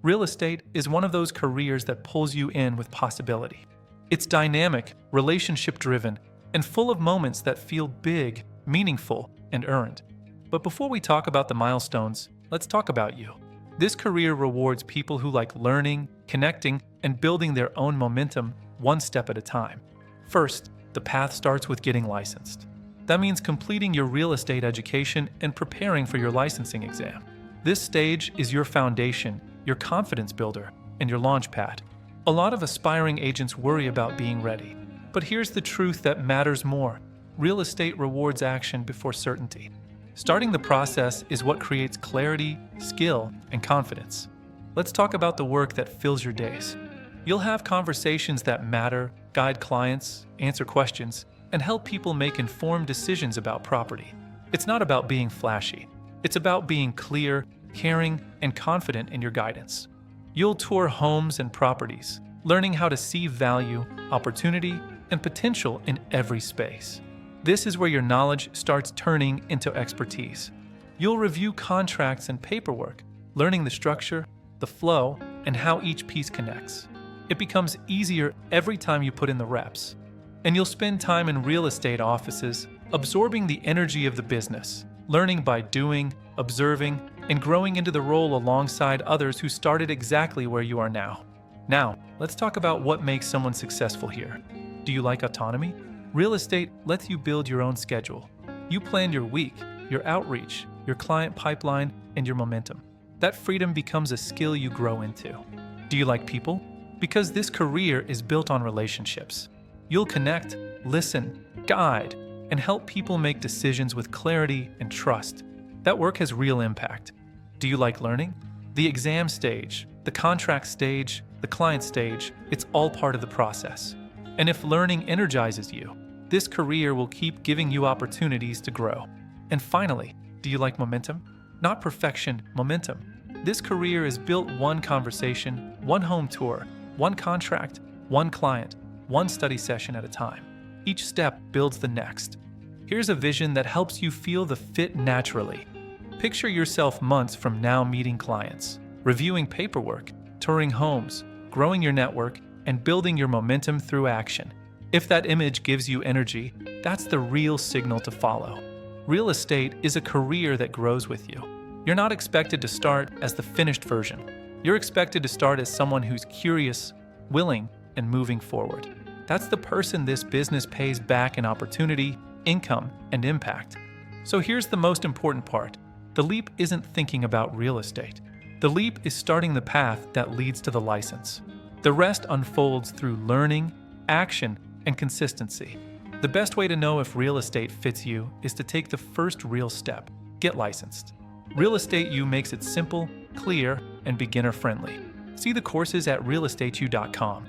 Real estate is one of those careers that pulls you in with possibility. It's dynamic, relationship-driven, and full of moments that feel big, meaningful, and earned. But before we talk about the milestones, let's talk about you. This career rewards people who like learning, connecting, and building their own momentum one step at a time. First, the path starts with getting licensed. That means completing your real estate education and preparing for your licensing exam. This stage is your foundation, your confidence builder, and your launch pad. A lot of aspiring agents worry about being ready. But here's the truth that matters more. Real estate rewards action before certainty. Starting the process is what creates clarity, skill, and confidence. Let's talk about the work that fills your days. You'll have conversations that matter, guide clients, answer questions, and help people make informed decisions about property. It's not about being flashy. It's about being clear, caring, and confident in your guidance. You'll tour homes and properties, learning how to see value, opportunity, and potential in every space. This is where your knowledge starts turning into expertise. You'll review contracts and paperwork, learning the structure, the flow, and how each piece connects. It becomes easier every time you put in the reps. And you'll spend time in real estate offices, absorbing the energy of the business, learning by doing, observing, and growing into the role alongside others who started exactly where you are now. Now, let's talk about what makes someone successful here. Do you like autonomy? Real estate lets you build your own schedule. You plan your week, your outreach, your client pipeline, and your momentum. That freedom becomes a skill you grow into. Do you like people? Because this career is built on relationships. You'll connect, listen, guide, and help people make decisions with clarity and trust. That work has real impact. Do you like learning? The exam stage, the contract stage, the client stage, it's all part of the process. And if learning energizes you, this career will keep giving you opportunities to grow. And finally, do you like momentum? Not perfection, momentum. This career is built one conversation, one home tour, one contract, one client, one study session at a time. Each step builds the next. Here's a vision that helps you feel the fit naturally. Picture yourself months from now meeting clients, reviewing paperwork, touring homes, growing your network, and building your momentum through action. If that image gives you energy, that's the real signal to follow. Real estate is a career that grows with you. You're not expected to start as the finished version. You're expected to start as someone who's curious, willing, and moving forward. That's the person this business pays back in opportunity, income, and impact. So here's the most important part. The leap isn't thinking about real estate. The leap is starting the path that leads to the license. The rest unfolds through learning, action, and consistency. The best way to know if real estate fits you is to take the first real step. Get licensed. RealEstateU makes it simple, clear, and beginner-friendly. See the courses at RealEstateU.com.